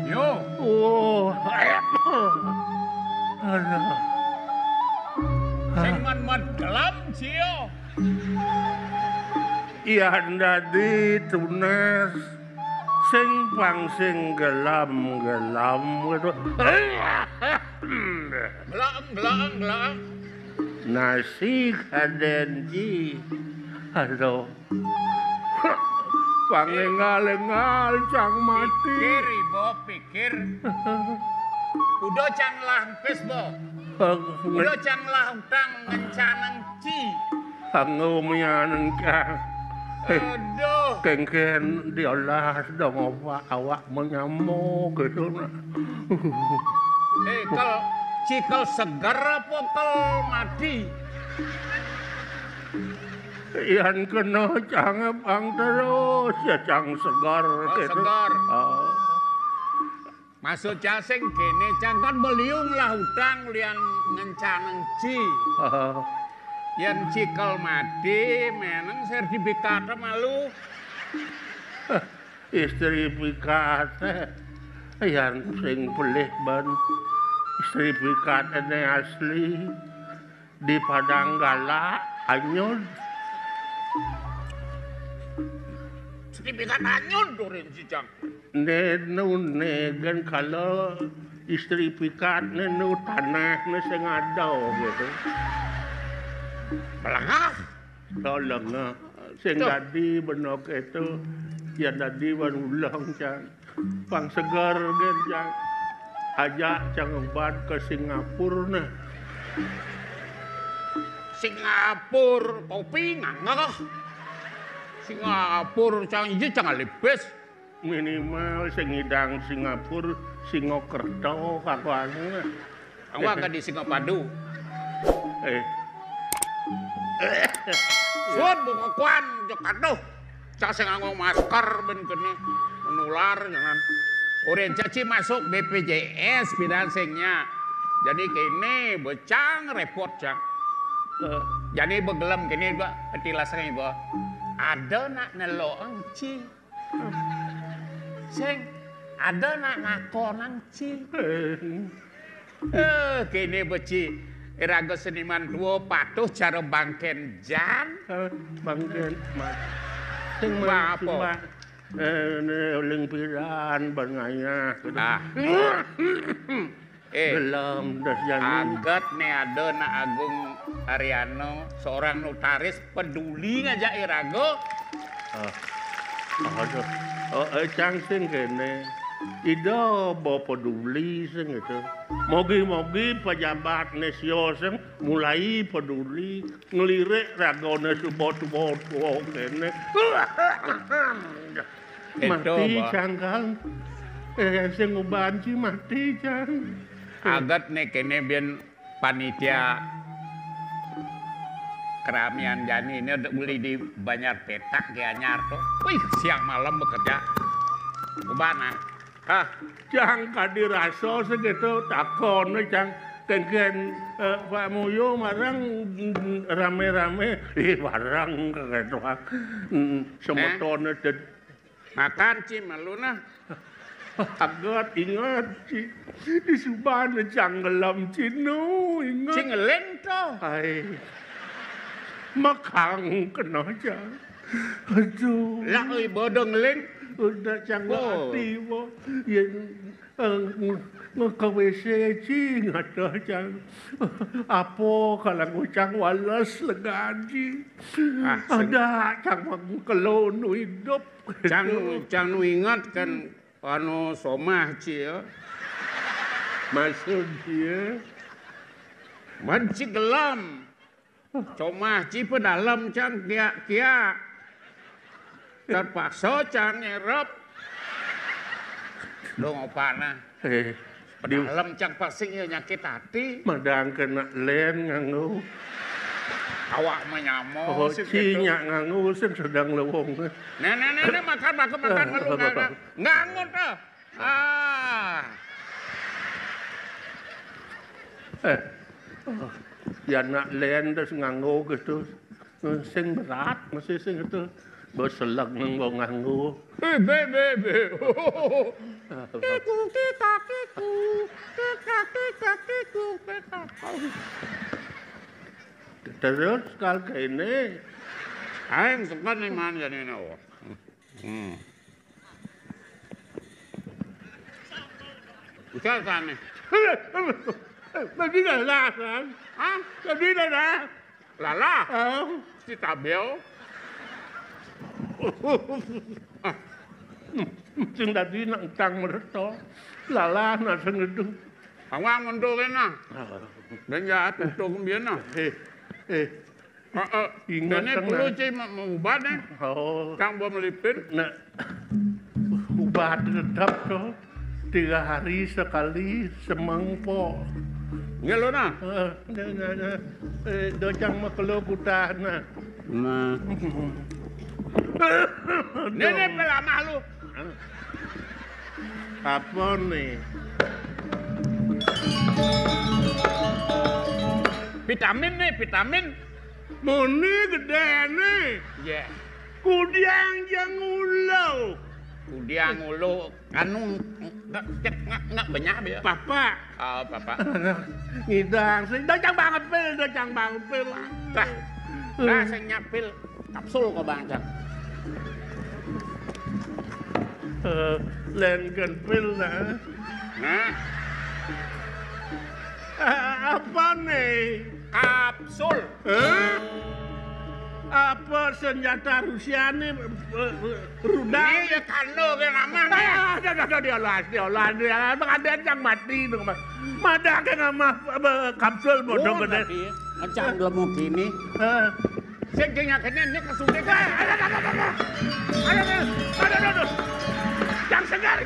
Yo. Oh. Sing man gelam cio. Iya ndadi tunes sing pangsing gelam gitu. Belang. Nasi kadenji. Aduh. Pangengal-engal cang mati. Pikir. Udah cang lampis bo. Udah cang lautang ngencanang ci. Ngumyanan ka. Aduh. Kengken diolah dong awak menyamuk gitu. Kalau cikal segar apa kel mati? Iyan kena cang bang terus ya cang segar gitu. Segar. Oh. Masuk casing kene cangkan beliung lah utang lian ngencaneng ci. Yang cikal mati meneng sertifikat malu. Sertifikat yang sing pelih ban sertifikat ini asli di Padanggala anyod sertifikat anyun dorin si Jang. Negan kalau istri pikat nu tanah nu sing ada gitu. Belangah. Tolong sing dadi benok itu ya dadi ulang Jang. Pang segar gen Jang. Ajak Jang obat ke Singapura nah. Singapura kopi ngangah. Singapura Jang ieu Jang alibes. Minimal sing ngidang Singapura Singokerto kakuane. Angwa ka di Singapadu. Suat bukuan jok aduh. Cak sing nganggo masker ben kene menular jangan. Oren caci masuk BPJS bidang singnya. Jadi kene becang repot Jang. Jadi begelem kene ba etilasnya ba. Ada nak nelong ci. Sing ada nak ngakonan ci. Kene beci iraga seniman tua patuh cara bangken jan. Bangken mas. Sing apa? Uling piran bangaya. Belum das jani. Agat nih ada nak Agung Ariano seorang notaris peduli ngajak iraga. Cang sing kene. Ida bawa peduli sing itu. Mogi-mogi pejabat nesio sing mulai peduli ngelirik ragone subot-subot kene. Mati cangkal. Sing ngubanci mati cang. Agat nih kene bian panitia keramian jani ini udah beli di Banjar Petak di Anyar tuh. Wih siang malam bekerja. Kubana. Jang kadirasa segitu takon Jang kenken Pak Muyo marang rame-rame barang gitu semetone makan Ci maluna agat ingat Ci di Subana Janggelam Cino ingat Cingeleng to hai makang kena Jang aduh lah euy bodong leng udah canggah hati mo yang nge-WC cing ada cang apa kalau ngucang walas legaji ada cang kelon hidup cang nu ingat kan anu somah Ci ya maksud dia banci gelam somah Ci pedalam cang kia terpaksa Cang nyerap dong opana dalam Cang pasing ya nyakit hati madang kena len nganggu awak menyamo oh cinya nganggu sedang lewong nenek makan malu ngangut ya nak len terus nganggu gitu sing berat masih sing itu berselak nang wong nganggo. Bebe. Terus kal kene aing sepan ning man jane no. Ucap kane. Tadi lah kan? Hah? Tadi lah. Lala. Si tabel. Sing dadi nak tang merto. Lala nak sing itu. Awang untuk kena. Dan ya untuk kemudian nah. Ingat ini perlu cai ubat nih. Kang bom melipir. Nak ubat tetap tuh 3 hari sekali semangpo. Ngelo nah. Dojang makelo kutah nah. Nenek pelama lu. Apa nih? Vitamin. Muni gede nih. Ya. Kudiang jangulo. Kudiang ulu anu nggak banyak ya. Papa. Oh, papa. Ngidang sing dojang banget pil. Nah, saya nyapil kapsul kok Bang Cang. Len pil nah. Nah, Apa nih? kapsul. Apa senjata Rusia nih rudal? Ini kano ke namanya. Diolah. Ada yang mati dong, Mas. Mada ke nama kapsul bodoh gede. Macam lemu gini. Sing kene ini kesuntik. Ada. Yang segar.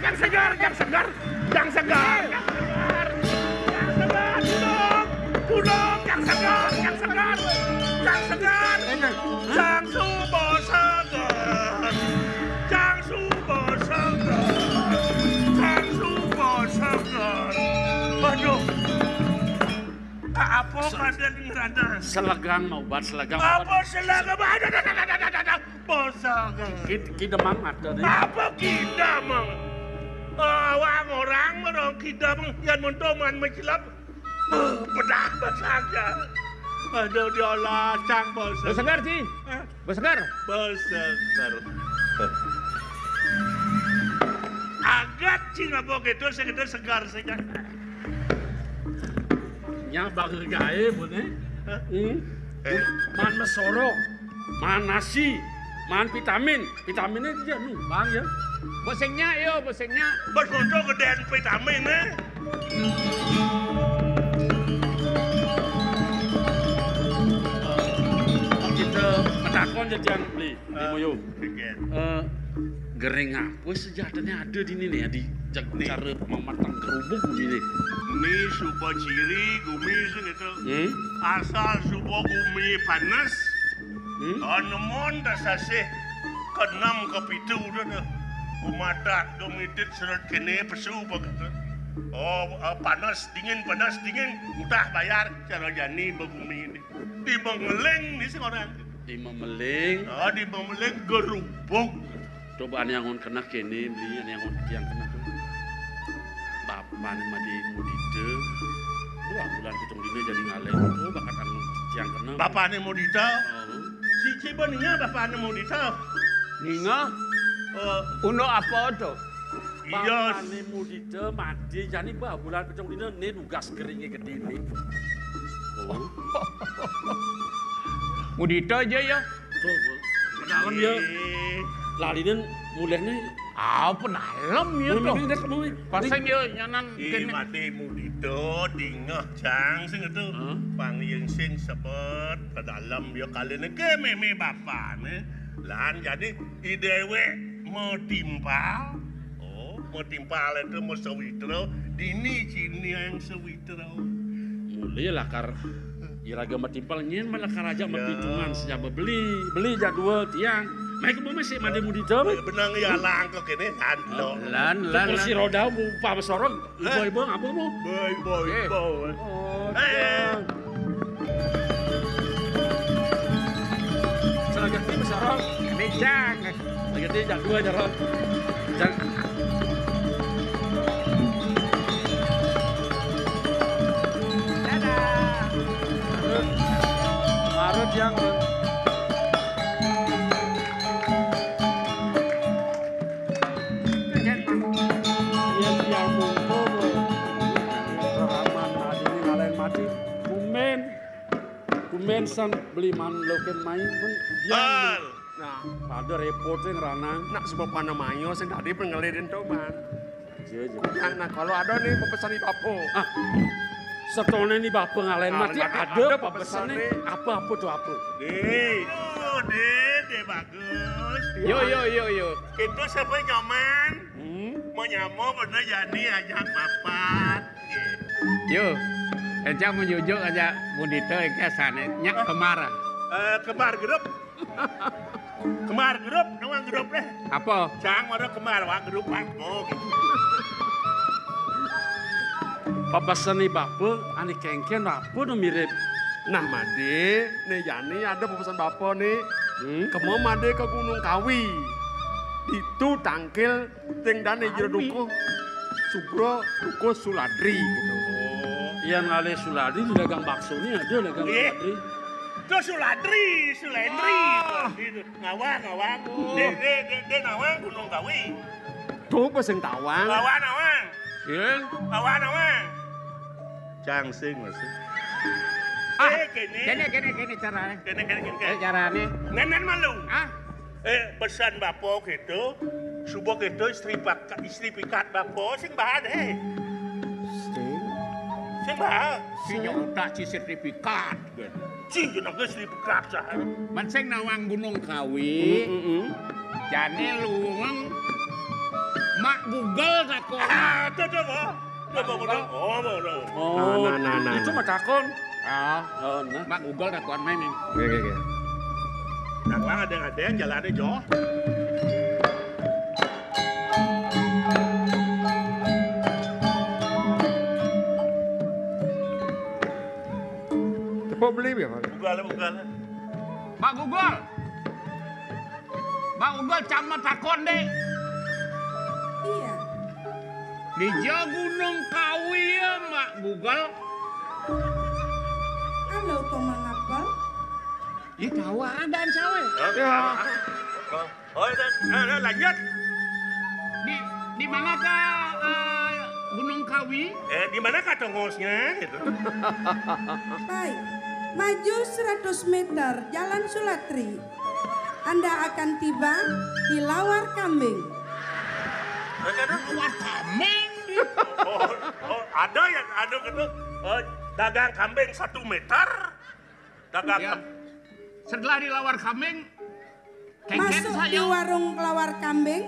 Pulong, yang segar. Jang subo segar. Waduh. Apa kada ning rada? Selegang mau buat selegang. Apa selaga? Ada. Posaga. Kidemang ada deh. Apa kidamang? Orang merong kidamang yang mentoman mencilap. Pedah saja. Aduh diolah cang posaga. Besegar, Ci. Besegar. Posaga. Agat cing apa gitu segar saja. Nya bager gae boleh. Man mesoro, man nasi, man vitamin. Vitaminnya dia numpang ya. Bosengnya, bosengnya. Bos untuk gedean vitamin Kita medakon jadi yang beli di Moyo. Bikin. Gering apa sejatanya ada di ini ya di cara mematang kerubuk ini. Ini supo ciri gumi gitu. Asal supo gumi panas. Anemon dasasih kenam kepitu udah. Umata domitit seret kene pesu begitu. Panas dingin. Utah bayar cara jani begumi ini. Di Bengeleng nih seorang. Di Memeling. Di Bengeleng gerubuk. Coba yang kena kene beli yang kena tuh. Bapak nih mah di Mudide. Dua bulan pitung dina jadi ngaleng tuh bakat angon yang kena. Bapak nih Mudita. Si Cibaninya bapak nih Mudita. Ninga. Uno apa tuh? Iya. Bapak nih Mudide mati jadi bah bulan pitung dina nih nugas keringnya gede nih. Mudito aja ya. Tuh, dalam ya. Larinya mulainya Pedalam ya tuh. Pasang ya nyanan kene. Mati Mudito dingah cang sing itu. Pangyeng sing sebet pedalam ya kalene ke meme bapak nih. Lan jadi idewe mau timpal. Mau timpal itu mau sewitro. Dini cini yang sewitro. Mulai lah kar iraga matimpal nyen malah karaja mapitungan sejak beli jadwal tiang. Maik mau masih mandi Mudito. Benang ya langkok ini handlo. Lan. Kursi roda bupa besorong. Ibu apa mau? Boy. Selagi ini besorong. Becang. Lagi ini jadwal jalan. Marut yang Kumen san beli man loken main pun dia. Nah, ada repotnya ngeranang. nak sebab mana mayo sing tadi pengelidin tuh man. Iya. Nah kalau ada nih pepesan Papo. Setone nih bapak ngalain mati ada pepesannya nih. apa tuh apa? Deh bagus. Yo. Itu siapa nyaman? Mau nyamuk bener jadi ajak mapat. Yo. Encang menjujuk aja Mudito ke sana nyak kemara. Kemar grup. Nawang grup deh. Apa? Cang mana kemar wang grup aku. Pepesan nih bapak, ani kengken apa tuh mirip. Nah Made, nih Yani ada pepesan bapak nih. Kamu Made ke Gunung Kawi. Itu tangkil ting dan jero duko. Sugro duko Suladri gitu. Yang ngalih Suladri di dagang bakso ini ada dagang Suladri. Itu Suladri. Ngawang. Dia ngawang Gunung Kawi. Tuh apa sing tawang? Lawan awang. Sing. Lawan awang. Cang sing masih. Kene carane. Kene. Carane. Nenen malu. Ah, Pesan bapo gitu. Subuh gitu istri pikat bapo sing bahan Sing bahan. si nyodak si sertifikat. Sing jeneng istri pikat sah. Man sing nawang Gunung Kawi. Jane luweng mak Google takon. Tuh. Oh, Nah. itu mah takon. Ah, Oh, nah. mak Google takon main nih. Oke. Nang ada yang jalannya Jo. Apa beli ya, Pak? Bugal. Mak Google. Mak Google cama takon deh. Iya. Di Gunung Kawi ya mak Google. Halo, kok mengapel? Ih tahu ada sawe. Oh, lanjut. Di manakah Gunung Kawi? Di mana katongosnya gitu. Baik. Maju 100 meter Jalan Sulatri. Anda akan tiba di Lawar Kambing. Luar kameng. Ada yang ada gitu. Dagang kambing 1 meter. Dagang Ya. Setelah di Lawar Kambing, kengken Masuk di saya. warung Lawar Kambing.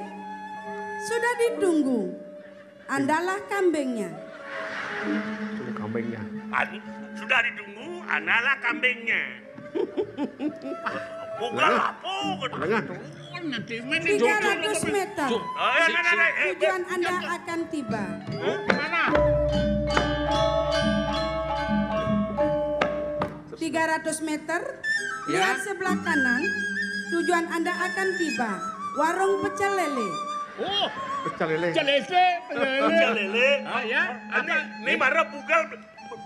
Sudah ditunggu. Andalah kambingnya. Ini kambingnya. Sudah ditunggu, analah kambingnya. Bukan apa gitu. Oh, nanti main 300 meter. Nah. Tujuan Anda akan tiba. Mana? 300 meter. Ya. Lihat sebelah kanan. Tujuan Anda akan tiba. Warung pecel lele. Oh, Pecel lele. celese. Lele. Ah ya, ada. Ini marah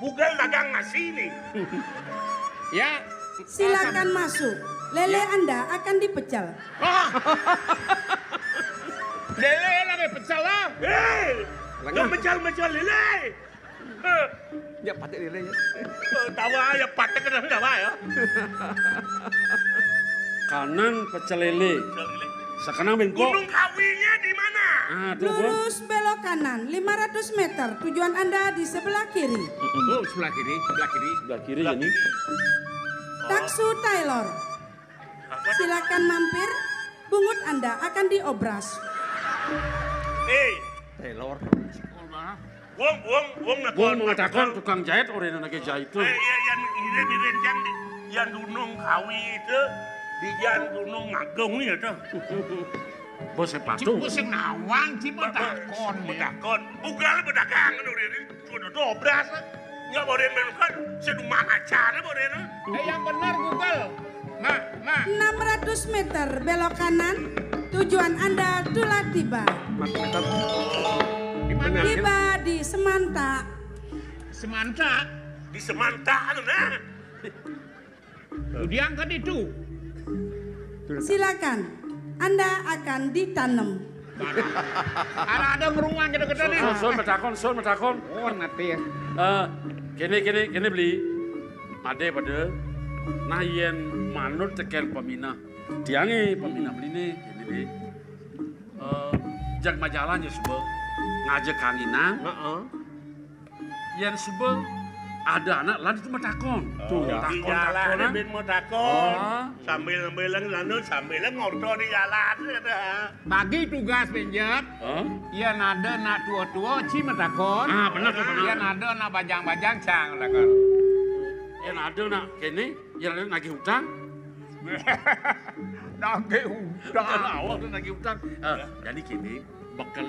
bugal dagang nasi nih. Ya. Silakan masuk. Lele Anda akan dipecel. Ah. Lele lagi pecel lah. Gak mecel lele. Ya patik lele ya. Tawa ya patek kena tawa ya. Kanan pecel lele. Sekarang bengkok. Gunung Kawinya di mana? Ah, tuh gua. Lurus belok kanan 500 meter. Tujuan Anda di sebelah kiri. Oh, sebelah kiri. Sebelah kiri ini. Taksu Taylor. Silakan mampir. Bungut Anda akan diobras. Taylor. Wong Gua mengatakan tukang jahit orang yang lagi jahit itu. yang direncang yang Gunung Kawi itu di Gunung Agung ya tuh. Bos sepatu. Cipu sing nawang, cipu takon. Bedakon, bukan bedagang sudah dobras. Nggak boleh menemukan sedumah acara boleh. Yang benar Google. Mak. 600 meter belok kanan. Tujuan Anda telah tiba. Di mana? Tiba di Semanta. Semanta. Di Semanta nah. Diangkat itu. Silakan. Anda akan ditanam. Ada ngeruang gede-gede nih. Son metakon. Oh, ngerti ya. Kene beli. Ade pada. Nah yen manut tekel pemina. Diange pemina beli nih. Kene nih. Jak majalah ya subuh. Ngajak kanginang. Yen subuh ada anak lalu itu metakon. Tuh, Di jalan takon. ben mau takon. Oh. Sambil sambil ngorto di jalan. Bagi tugas penjep. Iya nada nak tua-tua cima takon. Ah, benar tuh, benar. Iya nada nak bajang-bajang cang takon. Yen ada nak kene, yen ada nagih hutang. Nage udang. Awak tuh nagih hutang. Jadi kene bakal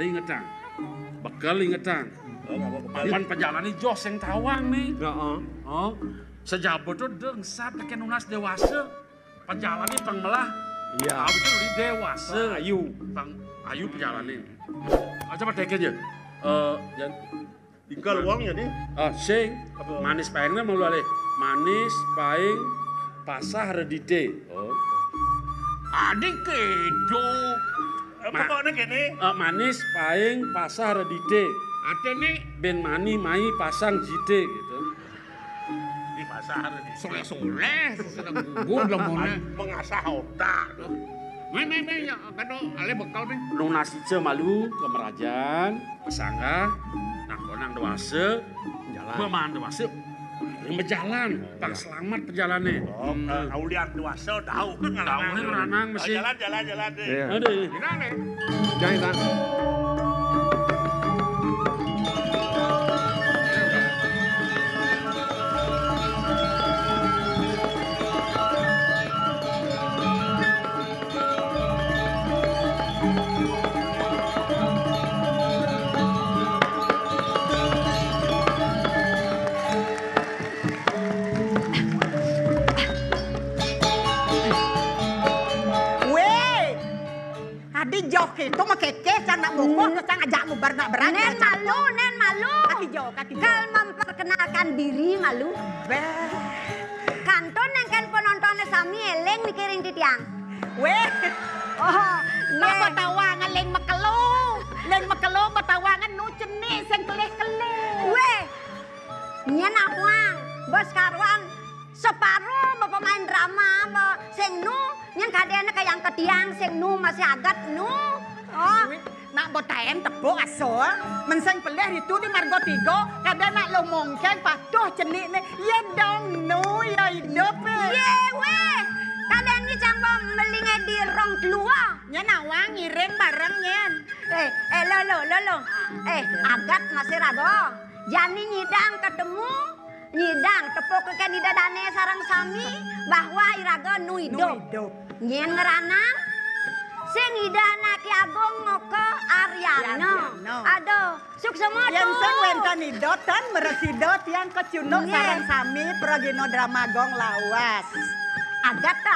ingetang. Pan penjalani jos yang tawang nih. Oh, sejabut tuh dengsap teken unas dewasa. Penjalani pangmelah. Iya. Aku tuh di dewasa. Ayu penjalani. Coba teken aja. Jan. Tinggal uangnya nih. Sing manis paengna mau lu manis paeng pasah redide. Oh. Adik kedo. Pokoknya gini. Manis paing pasar dide. Ate nih Ben mani mai pasang jide gitu. Di pasar. soleh-soleh sedang gugur lemone. Mengasah otak. Mai ya kado ale bekal nih. Nu nasi ce malu ke Merajaan, Pesangga, nah konang dewasa, Beman dewasa. Yang berjalan, Pak selamat perjalannya. Oh, Aulian dewasa tahu kan ngalangan. Tahu ranang mesti. Jalan deh. Iya. Aduh. Gimana nih? Jangan tak. Itu mah keke sang nak bungkus terus sang ajak mubar nak berat. Nen malu. Kaki jauh. Kal memperkenalkan diri malu. Kanton yang kan penontonnya sami eleng mikirin titiang. Weh, Oh, no batawangan leng makelo batawangan nu cenik sing kelih-kelih. Weh, nyen awang, bos karwan, separuh pemain drama, sing nu, nyen kadene kayang ketiang, sing nu masih agat nu. Oh, Nak botaen tepuk aso, menseng pelih itu di margo tigo, kadang nak lo mongkeng patuh cenik ni, ya dong nu ya hidup. ye weh, kadang ni cangkong melingnya di rong keluar. Nyen awang ngirim barang nyen. Lo. Agat masih rago. Jani nyidang ketemu, nyidang tepuk ke dane sarang sami bahwa iraga nu hidup. Nyen ngeranang, sing idana Ki Agung ngoko Aryana. Aduh, suksemodo. Yang sing wentan idot kan meresidot yang kecunuk Nyen. sarang sami pragino drama gong lawas. Agat ta.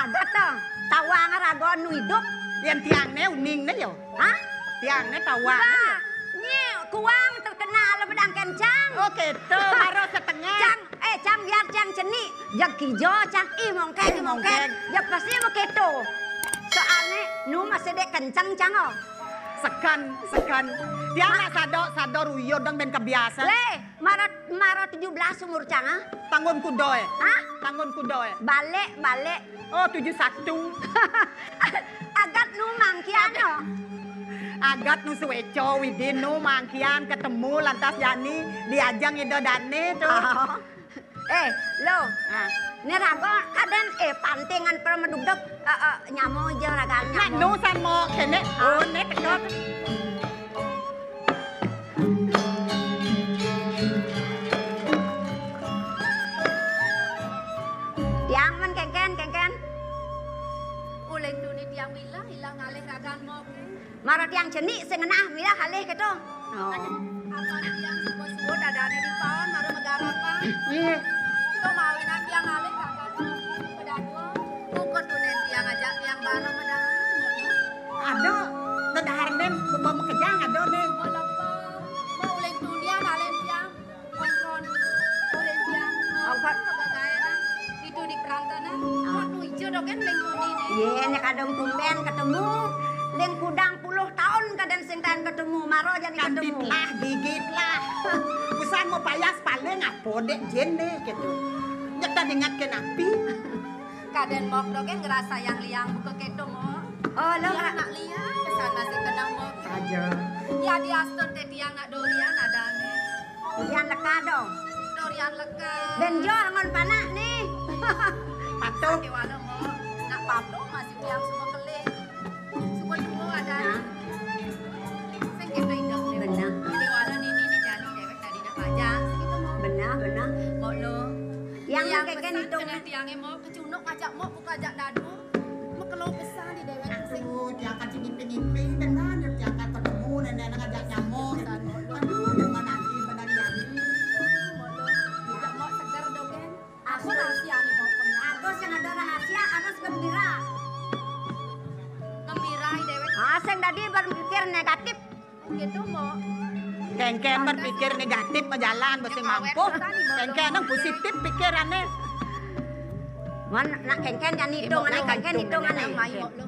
Tawang rago nu hidup. Yang tiangnya uning na yo. Hah? Tiangnya tawang. Ba, nyi kuang terkenal pedang kencang. Oke, tuh baru setengah. Cang biar cang ceni, jak kijo, cang mongkeng. Jak pasti begitu. Soalnya nu masih dek kencang cang oh. Sekan. Tiang sado ruyo dong ben kebiasaan. Weh, Maret 17 umur cang ah. Tanggon kudoe. Hah? Tanggon kudoe. Balik. Oh, 71. Agat nu mangkian oh. Agat nu suweco widin nu mangkian ketemu lantas Yani diajang ido dane tuh. Oh. Lo. Ah. Ini rago kadang pantingan permedugdeg nyamo aja ragaan Nak nyamo. nu san mo kene. Oh, ne tekok. Tiang men kengken. Uleng dunia tiang bilang hilang alih ragan mau. Mara tiang cenik sing ngenah milah halih gitu. Oh. Apa tiang sebut-sebut ada di pawan maru negara apa? Iya. Itu mau enak tiang alih ragan mau. Pedadua. Pukul dunia tiang ajak tiang bareng medang. Ada nedahar nem bawa kejang ada ne. Mau lepas. Mau uleng dunia alih tiang. Kontrol. Uleng tiang. Apa? Kegagalan. Itu di perantana. Mau nuju dong kan uleng dunia ni. Iya, nek kadang tumben ketemu. Leng kudang 10 tahun kadang sing tahan ketemu. Maro jadi ketemu. Gigit lah. Usaha mau payas paling apa dek jene gitu. Nyata dengarkan api. Kaden mok dong kan ngerasa yang liang buka keto mau. Oh, lo Dia nak liang. Kesan masih kenang mok. Saja. Ya di aston teh tiang nak dorian ada nih. yang leka dong. Dorian leka. Benjo angon panak nih. Patuh. Kewala mau. Nak papo masih tiang semua kelih. Semua dulu ada. Saya gitu hidup nih. Benar. Kewala ni jadi dewek tadi nak pajak. Segitu mau. Benar. Mau lo. Yang Tiang keken pesan itu. kena tiangnya mau kecunuk ajak mau buka ajak dadu. Mau kalau pesan di dewek sing. Aduh, jangan cingin-cingin benar. Jangan ketemu nenek ngajak nyamuk. Aduh, dengan nanti benar Yani. Tidak mau segar dogen. Aku rahasia nih mau punya. Agus yang ada rahasia, Agus gembira. Gembira dewek. Aseng tadi berpikir negatif. Gitu mau. Kengken berpikir negatif berjalan masih mampu. Kengken yang positif pikirannya. Man, nak kengken jangan hitung, anak kengken hitung Yang aneh. main mau lo.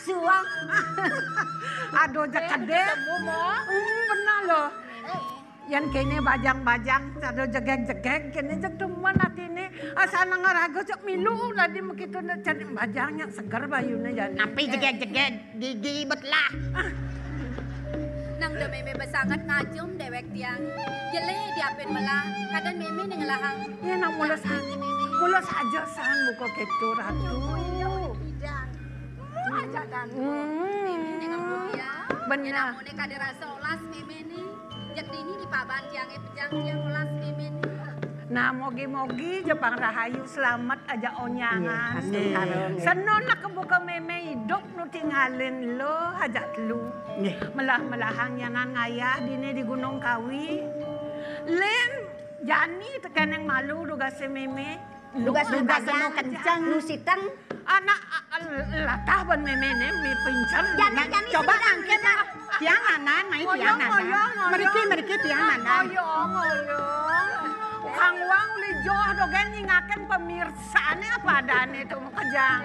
nafsu ah. Aduh jakade. Benar loh. Yang kene bajang-bajang, aduh jegeng-jegeng, kene jek demen atine. Asana ngarago cok milu tadi begitu cari bajangnya segar bayune jadi. Tapi jegeng-jegeng gigi betlah. Nang de meme besangat ngajum dewek tiang. Jele diapin malah kadang meme ning lahang. Ya nang mulas aja san buka ketu ratu. Aja dan. Meme ning ya. Bener. Namune kade rasa olas meme ni. Jak dini di paban tiange pejang tiang olas meme ni. Nah, mogi-mogi Jepang Rahayu selamat aja onyangan. Senon nak kebuka meme hidup nu tinggalin lo hajat lu. Melah-melahang nyanan ngayah dini di Gunung Kawi. Len jani tekan yang malu duga se meme. Duga seno kencang nu siteng. Anak latah ban meme ne mi pincang. Jani Coba angkat nak tianganan, main tianganan. Meriki tianganan. Ngoyong. Kang Wang lijoh dogen nyingaken pemirsaane apa adane itu kejang.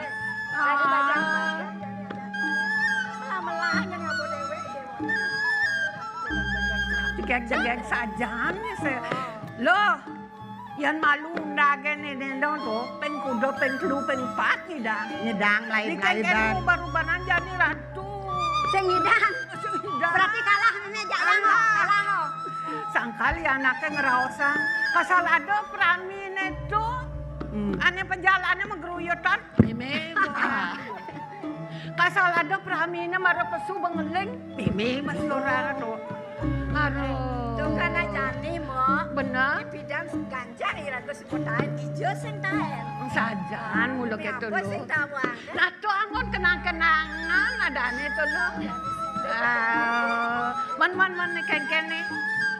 Melah-melahnya ngabo dewe. Digeg-gegeg sajan loh. Yan malu ndagen nendong to peng kudo peng telu peng pat nyedang lain-lain. Dikeken baru-baran jadi ratu. Sing nyidang. Berarti kalah nenek jangan kalah. Sangkali anaknya ngeraosan. Kasal ada pramine itu. Ane penjalannya menggeruyutan. Meme. Kasal ada pramine mara pesu bengeling. Meme mas lora to. Aduh. Tuh kana jani mo. Bener. Di bidang ganja irago sebutan ijo sing taen. Sajan mulu gitu Apa lo. sing tawang? Nah tuh anggon kenang-kenangan adane tuh lo. Man kene.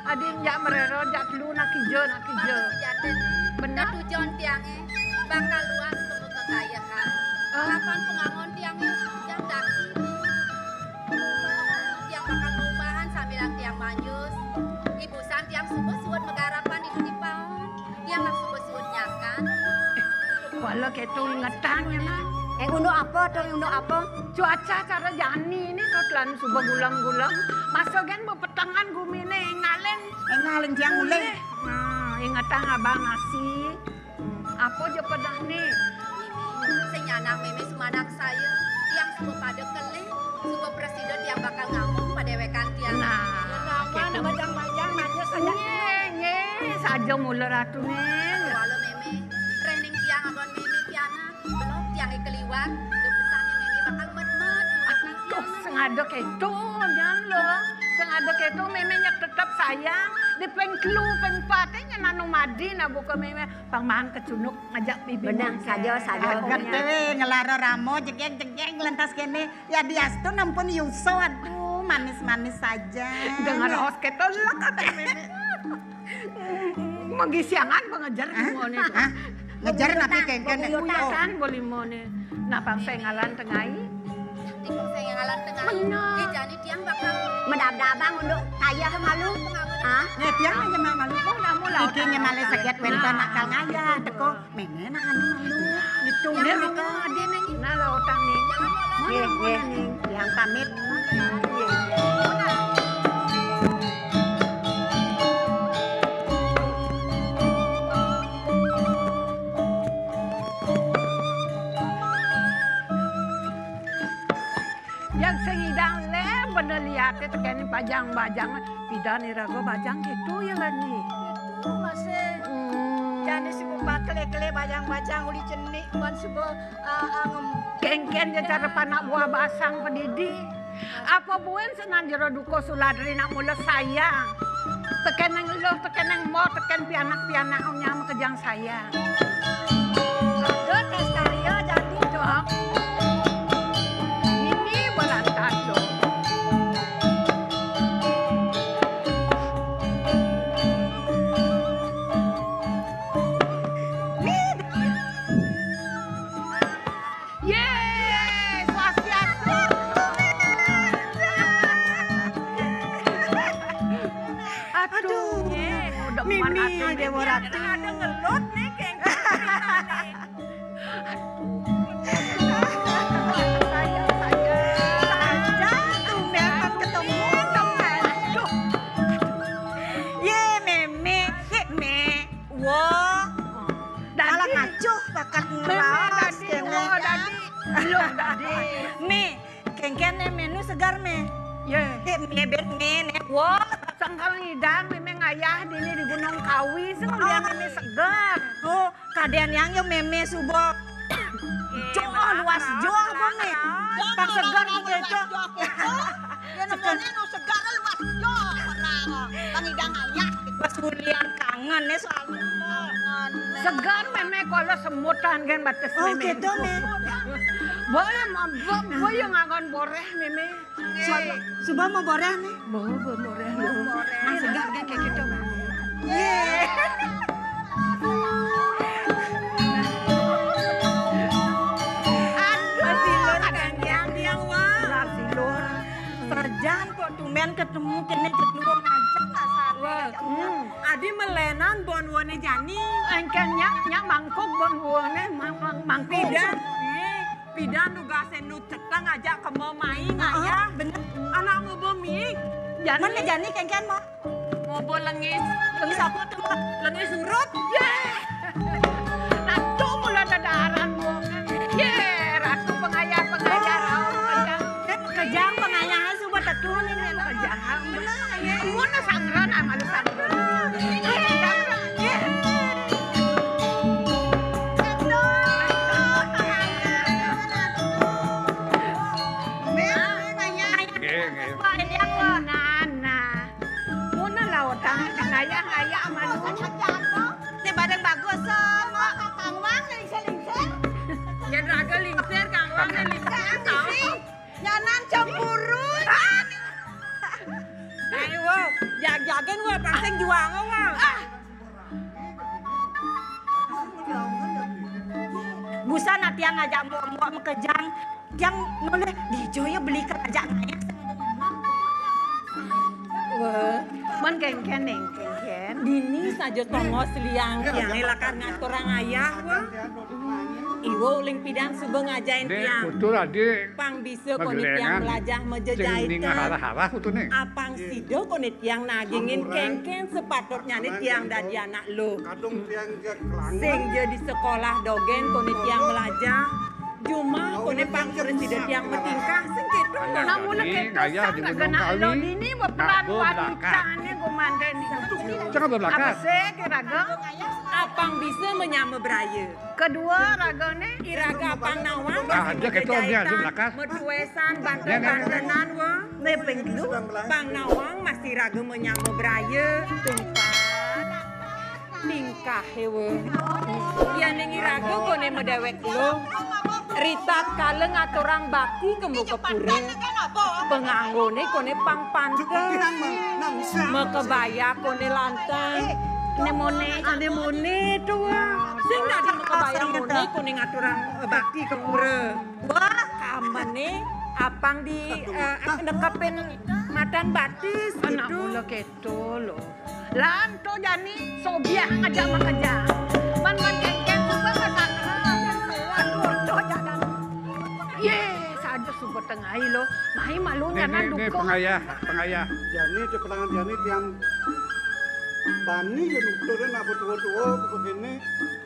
Adin jak merero jak lu nak hijau. Benar tujuan tiange bakal luas temu kekayaan. Kapan pengangon tiange yang daki. Tiang bakal perubahan sambilan tiang manjus. Ibu san tiang subuh-subuh megarapan di Dipaon. Tiang nak subuh-subuh nyakan. Kalau ketu ngetangnya nah. Uno apa tuh uno apa? Cuaca cara jani ini tuh telan subah gulam-gulam. Masukin bepetangan gumine ngalen. Ngalen tiang mulai. Nah, ingatan abang nasi. Apa je pedah nih? Senyana meme sumadak saya. Tiang subuh pada kelih. Subuh presiden tiang bakal ngomong pada wekan tiang. Nah, Kapan bajang-bajang nanya saja. Nye, saja mula ratu nih. Walau meme, training tiang abon meme tiana. Belum tiang keliwat. Depesannya meme bakal met-met. Tuh, sengada ketu, jangan lo. Sengada ketu meme nyak tetap sayang. Di pengklu, pengpatenya nanu madi na buka meme. Pangmahan kecunuk ngajak bibi. Benang saja. Agak tewe ngelara ramo jegeng lantas kene. Ya diastu nampun yuso aduh manis-manis saja. Dengar hos ketu lah kata meme. Magisiangan pengejar mone. Ngejar napi kengken. Kan boleh mone. Napang sengalan tengai. Tikung saya ngalan tengah. Benar. Jadi tiang bakal Medab-dabang untuk ayah malu. Hah? Ya tiang aja malu. Iki nyemale sakit wento nakal ngaya teko mene nak anu malu. Gitu Dia dia mau ade neng. Nah lah otang nih. Nggih, yang pamit. Yang sengidang le bener lihat itu kan pajang-bajang pidan irago bajang gitu ya lah nih. Itu masih. Jadi sebuah bakle-kle bajang-bajang uli cenik ban sebuah Kengken dia cara panak buah basang pendidi. Apa buen senan jero duko suladri nak mula sayang. Teken yang lo, teken yang mau, teken pianak-pianak nyam kejang sayang. Ada tes karya jadi Dok. Ini belantas dong. Yeay, swastiastu. Aduh, udah Mimi mana Dewa Ratu. ada ngelut nih kayak nih menu segar me. Ye. Mebet me nih. Wah, sangkal ngidang meme ngayah dini di Gunung Kawi, sing dia meme segar. Oh, kadean yang yo meme subo. Joh luas joh me. Pak segar gitu. Ya namanya nu segar luas jo orang. Pangidang ayah. Pas kuliah kangen nih soalnya. Segar meme kalau semutan kan batas Oh meme. gitu me. Boleh mabok, boleh ngagon boreh meme. Subo mau boreh nih. Boreh lo. Nah segar kan kayak gitu meme. Ye. Silur kan yang wah. Silur. Perjan kok tumen ketemu kene celuang aja nggak salah. Adi melenan bon wone jani. Engken nyak mangkuk bon wone mangkuk. Pidan nugasen nu cetang aja ke mau main ya. Bener. Anak ngobo mie. Mana jani kengken mau? Ngobo lengis. Lengis apa tuh? Lengis surut. Ratu mula dadaran mo. Ratu pengayah Kejang pengayahan subuh tetun ini. Kejang. Muna sangran amal sangran. Ngayah aman. Ini badan bagus semua. Kang Wang lingser. Ya raga lingser Kang Wang lingser. Nyanan cemburu. Ayo, jag-jagen wah pangseng juang wah. Busan atiang ngajak muak mekejang. Yang noleh di Joyo beli kerajaan ngayah. Wah, man kengken. Dini saja tongos liang tiang elakan ngatur orang ayah wah. Iwo uling pidang subuh ngajain tiang. Betul adik. Pang bisa konit yang belajah menjejaitan. Harah-harah itu nih. Apang sido konit yang nagingin kengken sepatutnya nih tiang dari anak lo. Sing jadi sekolah dogen konit yang belajah. Cuma konit pang presiden yang metingkah sing gitu. Namun gitu sang kena lo dini berperan wanitanya gumandan. Jangan berbelakang. Apa sih kiraga? Apang bisa menyama beraya. Kedua ragane Iraga apang nawang Aja ketolnya di belakang. metuesan banten-bantenan wah. nepeng lu. Bang nawang masih raga menyama beraya. Tumpat. Tingkah hewe. Ya nengi raga kone medewek lo. Ritat kaleng aturang bakti kemu kepure. Penganggone kone pang panten. Mekebaya kone lantang. Anemone tuh. Sing nadi mekebaya mone kone ngaturang bakti kepure. Wah, kamane apang di nekepin matan batis Anak gitu. mula keto lo. Lanto jani sobiah ngajak makerja. Man kengkeng suka kesana. Aduh jalan. Ye, saja suka tengah lo. Mahi malunya nan Ini duko. pengayah. Jani di pelangan Jani tiang bani ya nukturin apa tua-tua begini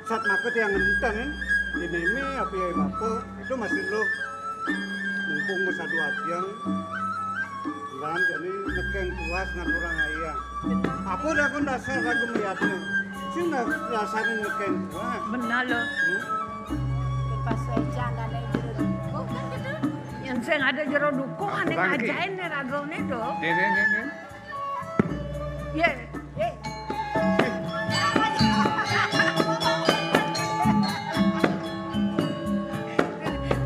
saat maka tiang ngenten ini apa ya bapak itu masih lo mumpung masa dua tiang dan jadi neken tuas ngaturang ayah aku udah aku dasar aku melihatnya sih nggak rasain neken tuas Benar lo. Pas ejan dan itu. Yang saya ada jero duko ane Bangki. ngajain nih ragone do. Ini. Ye.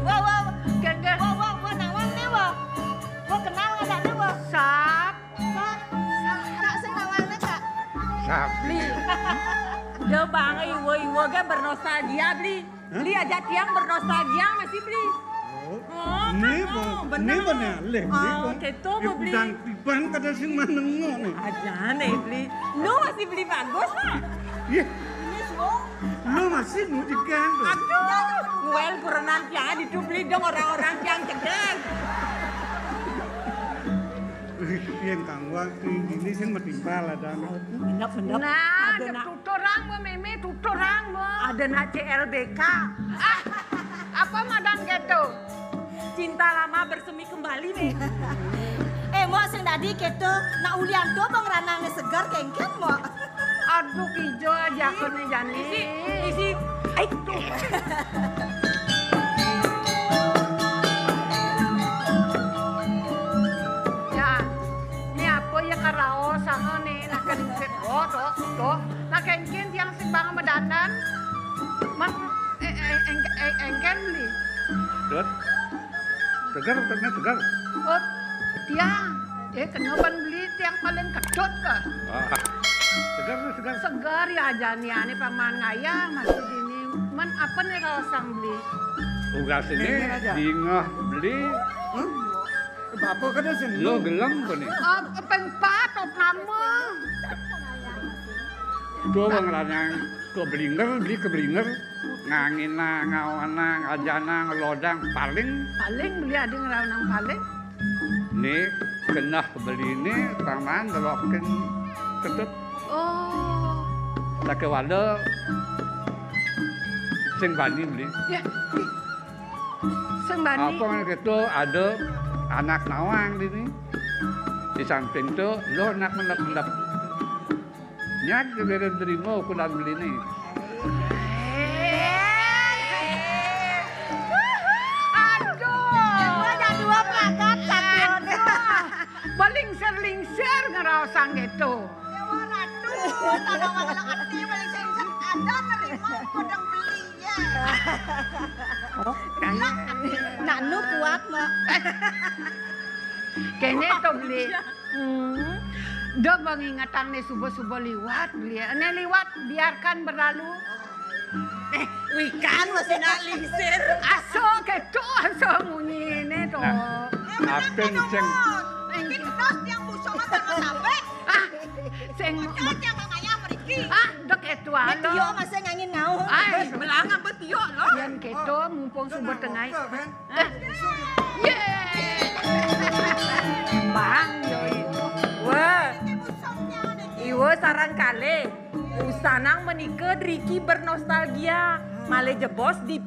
Wah, Gengge. wah, nawang nih wah. Wah kenal ada nih wah. Sap. Kak sing nawangnya kak. Sapi. Udah bang, iwo kan bernostalgia beli. Beli aja tiang bernostalgia masih beli. Oh, ini bener. bener leh Oh, itu mau beli. dan tiban kada sing manengo nih Aja nih beli. Lu masih beli bagus lah. iya lo masih mau digandung Aduh, well kurenan tiang ditubli dong orang-orang tiang cedek. yang kangwang ini sing metimpal ada Bener-bener. Nah, ada ada nak. tutorang mo, Mimi, tutorang mo. Ada nak CLBK. Apa madan gitu? cinta lama bersemi kembali nih. Mo sing dadi keto nak ulian do bang ranang segar kengken mo. Aduh ijo aja kene jani. Isi. Ai tuh. Ya. Ni apa ya karao sango nih nak kengken. Toh. Nak kengken yang sing bang medanan. Man engken beli. Dot. Segar tengah segar. Oh, tiang. Kenapa beli tiang paling kedot ke? Segar. Segar ya jani ane paman ngaya masih ini. Man apa nih kalau sang beli? Tugas ini dingah beli. Bapak kan sini. Lo gelang kok nih. Pengpat op nama. Itu bang lanang beli keblinger. Ngangina, ngawana, ngajana, ngelodang paling. Paling beli ada ngerawang paling. Nih kena beli ini paman delokin ketep. Oh. Tak ke wada sing bani beli. Ya. Sing bani. Apa kan gitu ada anak nawang di sini. Di samping itu lo nak mendap. Nyak kebeda terima ukuran beli ini. Lingser ngerasang gitu. Ya waduh, tanah magelang ati paling sengset ada nerima kodang beli ya. Nak nu kuat mak. Kene to beli. Do mengingatan nih subuh-subuh liwat beli. Ane liwat biarkan berlalu. Wikan masih nak lingsir. Aso gitu, aso munyi ini to. Apen sing Iki terus yang busong terus sampai. Sing Yang ngaya mriki. dok itu alo. Tio masih ngangin ngau. Belangan betio loh. Yan keto mumpung subuh tengah. Ye. Bang yo. Wah. Iwo sarang kali. Usanang menikah Riki bernostalgia. Male jebos di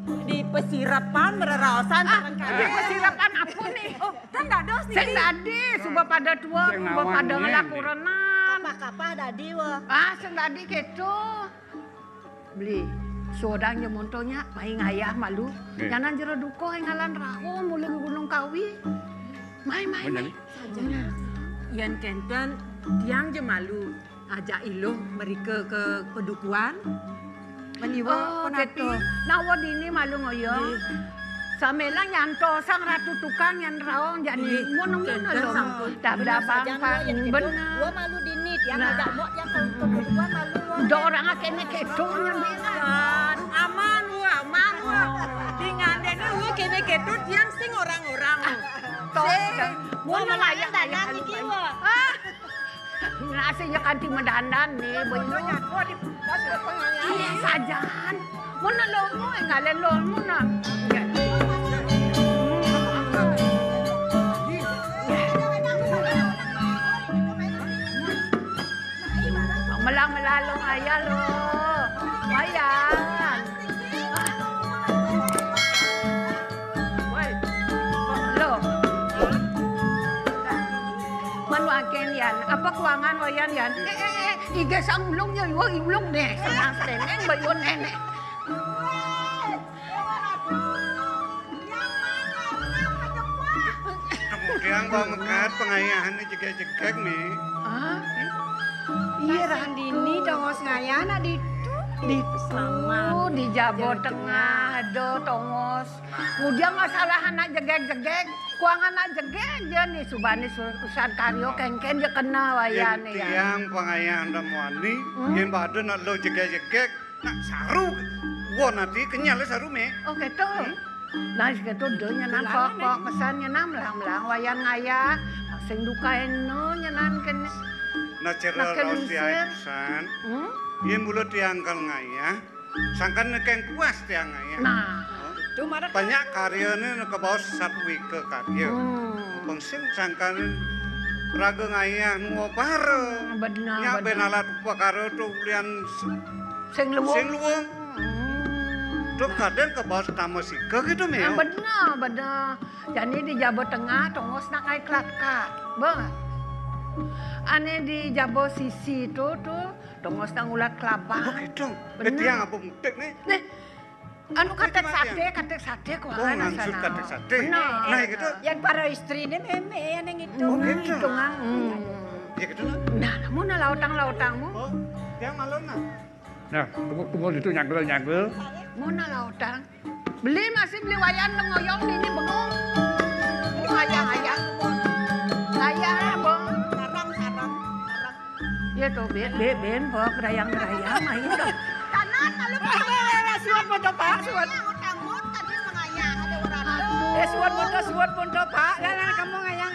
pesirapan mereraosan sarang kali. Di pesirapan apa nih? Oh, kan dados nih. Sing dadi subuh pada tua, subuh pada ngelaku renang. Kapah dadi wa. Sing dadi keto. Beli. Sodang nyemontonya, main ayah malu. Jangan jero duko ngalan raho mulai Gunung Kawi. Main. Yan kenten tiang je malu ajak iluh mereka ke pedukuan. Meniwa penapi. Nawa dini malu ngoyo. Samela nyanto sang ratu tukang yang raong jadi mono-mono loh. Dabda bang bener. Gua malu dini tiang ajak mok yang ke pedukuan malu. Do orang kene keto kan aman wa. Dengan dene gue kene keto tiang sing orang-orang. Mau layak dandan iki wa. Nasinya kan di medandan nih, bener. Iya sajan. Mana lomo ngalen lomo na. Melang-melalong ayah lo. Ayan. Lo. Manuaken yan. Apa kuangan wayan yan? Iga sa ulong niya. Ulong deh. Senang seneng ba yun nenek? Kemudian banget pengayahannya jegek-jegek nih. Iya Rahan dini dongos ngayana di Selamat di Jawa Tengah, do tongos. Kemudian masalah anak jegek-jegek, kuang anak jegek aja nih subani usaha karyo kengken dia kena wayane ya. Yang pengayahan dan wani, yang badan nak lo jegek-jegek, nak saru. Wah nanti kenyal saru me. Oh gitu. Nah gitu do nyanan kok kesan nyanan melang-melang wayan ngaya, sing duka eno nyanan kene. Nah cerah rosia pesan. Yang mulut tiangkal ngaya, sangkan nekeng puas tiang ngaya. Nah, itu marah banyak karyanya ke bawah satu wike karya. Pengsin sangkan raga ngaya nuo bareng. Benar. Nya benalat upakara tu ulian sing luwung. Dok kaden ke bawah nama sika gitu meo. Benar. Jadi di Jawa Tengah tongos nak ai klat-klat. Bang. Ane di Jawa sisi tuh tongos nang ulat kelapa. Oh gitu. Tiang apa mutek nih? Nih. Anu katek sate kok Oh, langsung katek sate. Benar. Nah, gitu. Yang para istrinya meme yang itu. Oh, gitu. Itu ngang. Ya gitu lah. Nah, namun lautang-lautangmu. Oh, tiang malon nah. Nah, tunggu itu nyagel. Mana lautang? Beli wayan ngoyong ini bengong. Ayang. Ayang, Bang. Sarang. Ya tuh, ben, bok, gerayang ayo dong. Kanan lalu Suat moto Pak, suat. Utang-utang tadi mengayang ada orang. Suat moto Pak. Lah kamu ngayang.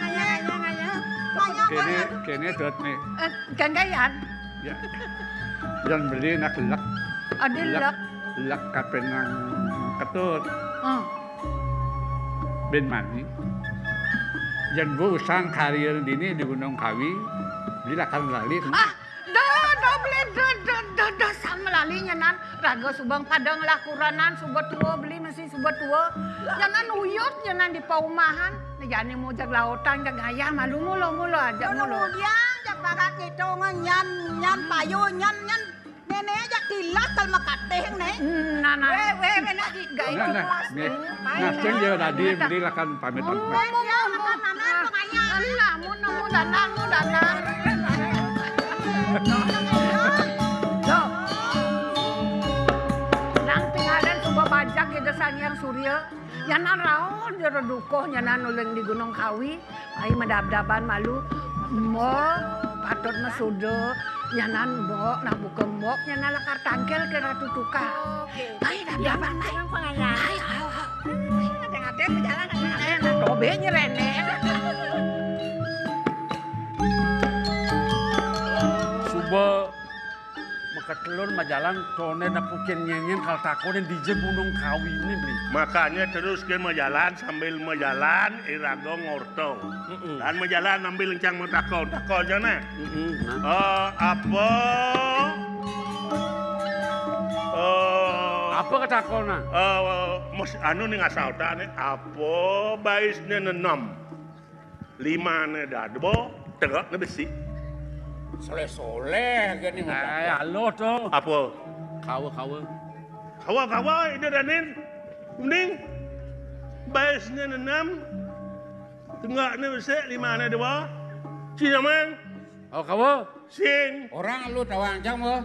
Kene dot nih. Ganggayan. Ya. Jangan beli nak lek. Ada lek. Lek kapenang ketut. Ben mani. Jangan gue usang karir dini di Gunung Kawi. Beli lakan lali. Dah sama lalinya nan raga subang padang lah kuranan subat tua beli masih subat tua jangan uyut jangan di paumahan jangan mau jag lautan jag ayah malu mulu aja mulu Kemudian jak bakat gitu nyan payu nyan nenek jak tilas kal makateh nih. Nana benar gak itu Nah, ceng dia tadi beli lakan pamit. Namun danang. Nang tinggalan coba bajak ya Sanyang Surya. Yanan raon jero dukoh nyanan uleng di Gunung Kawi. Ai medab-daban malu. Mbok patut mesudo nyanan mbok nah buka mbok nyanan lakar tangkel ke Ratu Tuka. Ai dab-daban ai. Ai. Ngade berjalan ada tobe nyerene. Suba makatelur majalan tone napukin nyenyen kal takonen di Gunung Kawi ini beli. Makanya terus ke majalan sambil majalan irago ngorto. Dan majalan ambil lencang takon jana. Apa? Apa ketakona? Mas anu ning asal nih apa baisnya nenom. 5 ne dadbo tegak ne besi. Soleh gini. Halo tuh. Apa? Kawa itu danin. Mending baisnya nenom. Tengah ne besi 5 ne dua. Cina mang. Oh kawa? Sing. Orang lu tawang jang mo.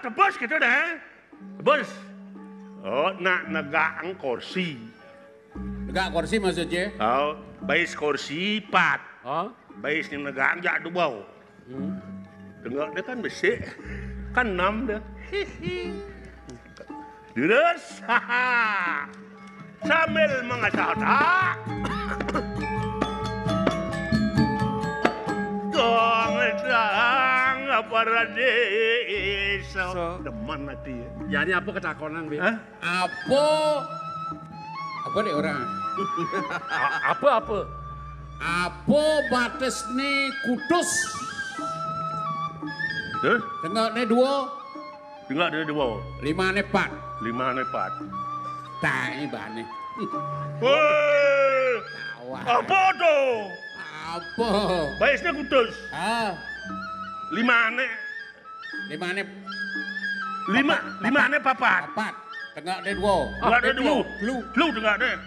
Tebas gitu dah. Tebas. Oh, nak negang kursi. Enggak kursi maksudnya? Oh, bais kursi 4. Oh? Bais ni negang jak du bau. Tengok dia kan besi. Kan 6 dah. Terus. Sambil mengasah tak. Tong para desa. Deman hati. Jadi apa ketakonan bi? Apa deh orang? Apa? Apa batas nih Kudus? Terus? Tengok nih 2. Tengok dia 2. 5 nih 4. 5 ne 4. Tak ini bane. Woi. Apa tu? Apa? Baisnya Kudus. 5 ne 5 nih 5 ne 4. 4. Tengok nih 2. Tengok dia 2. Lu tengok dia.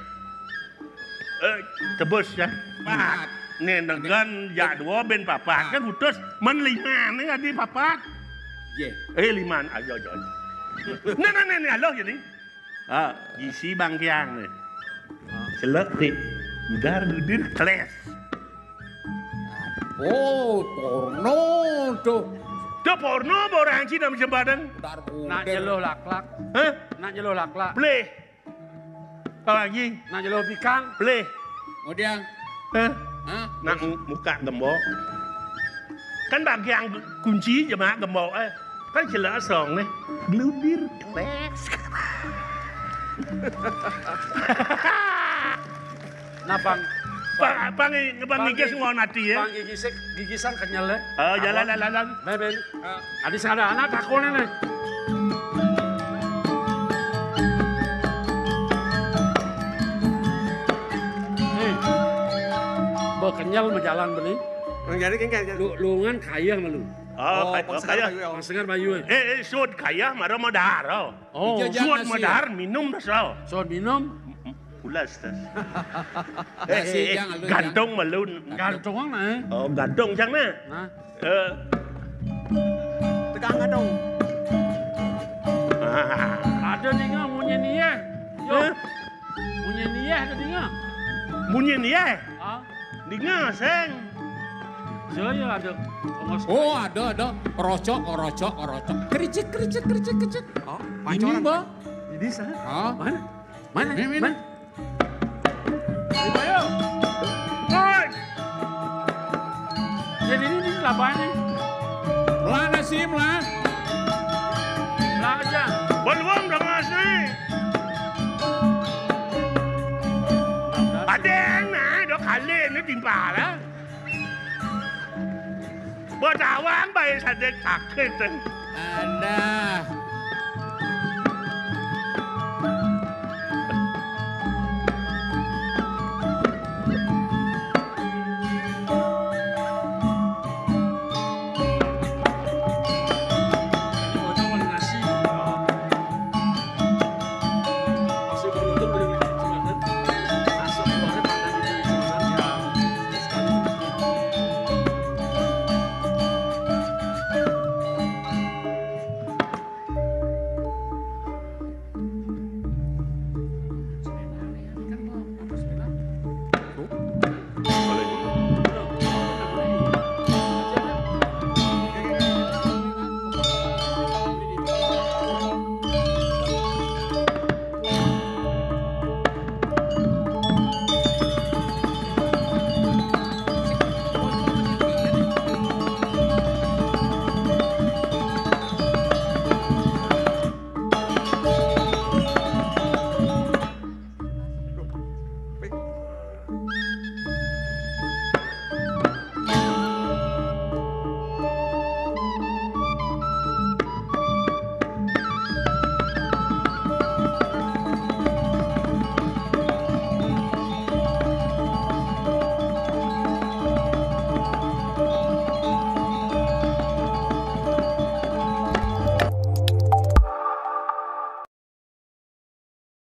Tebus ya. 4. Ni dengan ya 2 ben 4 kan Kudus men 5 ni ada 4. Ye. 5 ayo. Ni aloh jadi. Isi bangkiang ni. Selek dik. Udar ludir keles. Oh, porno tuh. Tuh porno orang Cina macam badan. Nak jeluh laklak. Hah? Nak jeluh laklak. Play. Apa lagi? Nak jeluh pikang. Play. Kemudian, Hah? Nak muka gembok. Kan bagian kunci jemaah gembok kan jelas song nih. Geludir keles. Nah bang. Bang gigi semua nanti ya. Bang gigisan kenyal ya. Jalan. Ben. Adi ada anak takonan nih. Berkenyal berjalan beli. Jadi kan Lungan kaya malu. Kaya. Pasengar bayu. Sud kaya marah madar. Sud madar minum dasar. So minum. Ulas tas. Jangan lu. Gantong malun. Gantung mana? Oh, gantong chăng na. Hah? tegang dong. Ada dengar munyi niya. Yo. Munyi niya ada dengar. Munyi ni Ah, dengar seng. saya ada. Oh, ada. Rocok. Kericik. Oh, Ini, pancoran. Mbak. Ini sah. Oh, Mana? ini. Ayo. Oi, Jadi ini apa ni? Lah nasim lah. Lah aja. beluang dah masih. Ada na, dah kali ni timpa lah. Bertawang bayi sadek sakit. Ada.